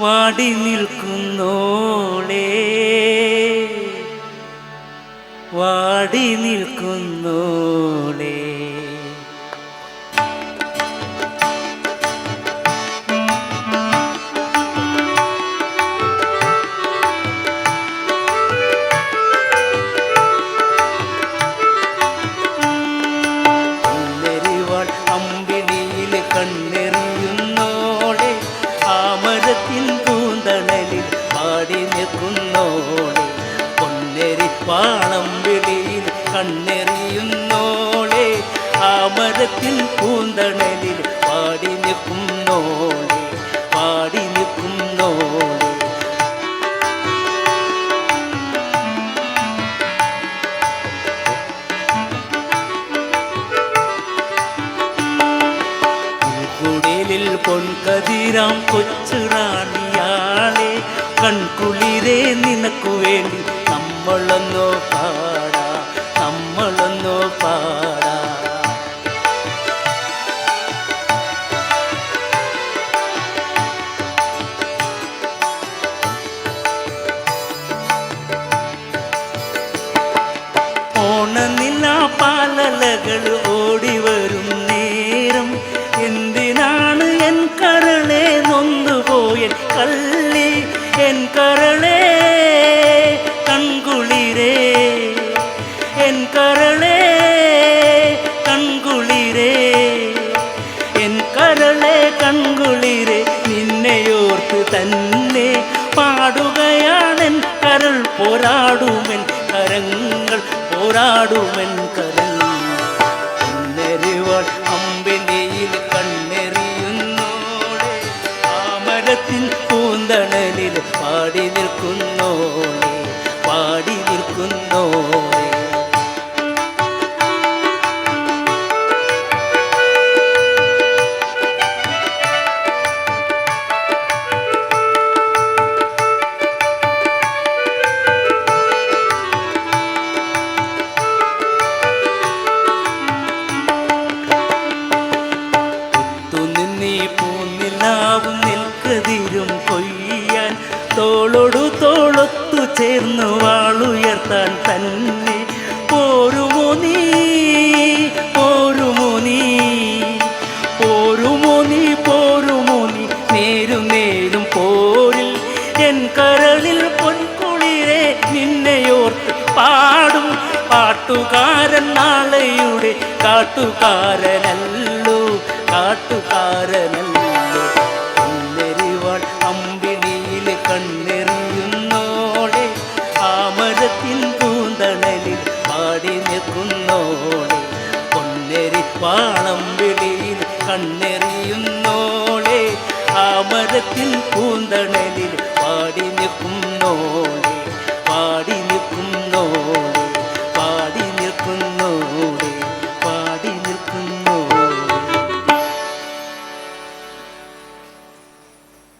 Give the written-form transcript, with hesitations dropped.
വാടി നിൽക്കുന്നോളേ, വാടി നിൽക്കുന്നോളേ. അമ്പിളിയിൽ കണ്ണെറിയുന്നോളെ, ആമരത്തിൻ പൂന്തണലിൽ പാടി നിൽക്കുന്നോളെ. പൊന്നരിപ്പാളമ്പിളിയിൽ കണ്ണെറിയുന്നോളെ, ആമരത്തിൻ പൂന്തണലിൽ പാടി നിൽക്കുന്നോളെ, പാടി നിൽക്കുന്നോളെ. കുടിലിൽ പൊൻകതിരാം കൊച്ചുറാണിയാളെ, കൺകുളിരേ നിനക്കു വേണ്ടി നമ്മളൊന്നോ പാടാ, നമ്മളൊന്നോ പാടാ. ഓണനിലാ പാലലകൾ ഓടിവരും നേരം, എന്തിനാണ് എൻ കരളെ നൊന്നുപോയ കള്ളി, എൻ കരളെ കൺകുളിരേ, എൻ കരളെ കൺകുളിരേ, എൻ കരളെ കൺകുളിരേ. നിന്നെയോർത്ത് തന്നെ പാടുകയാണെൻ കരൾ, പോരാടുമെൻ കരങ്ങൾ, പോരാടുമെൻ കരങ്ങൾ. പൊന്നരിവാൾ അമ്പിളിയിൽ കണ്ണെറിയുന്നോളെ, ആമരത്തിൻ പൂന്തണലിൽ പാടി നിൽക്കുന്നോളെ, പാടി നിൽക്കുന്നോളെ. പൂനിലാവും നെൽക്കതിരും കൊയ്യാൻ, തോളോടു തോളൊത്തു ചേർന്ന് വാളുയർത്താൻ തന്നെ പോരുമോ നീ, പോരുമോ നീ, പോരുമോ നീ, പോരുമോ നീ. നേരും നേരും പോരിൽ എൻ കരളിൽ പൊൻകുളിരെ, നിന്നെയോർത്ത് പാടും പാട്ടുകാരൻ, നാളെയുടെ കാട്ടുകാരനല്ലോ, കാട്ടുകാരനല്ലോ. പൊന്നരിവാൾ അമ്പിളിയിൽ കണ്ണെറിയുന്നോളെ, ആമരത്തിൻ പൂന്തണലിൽ പാടി നിൽക്കുന്നോളെ. പൊന്നരിപ്പാളമ്പിളിയിൽ കണ്ണെറിയുന്നോളെ, ആമരത്തിൻ പൂന്തണലിൽ പാടി നിൽക്കുന്നോളെ, പാടി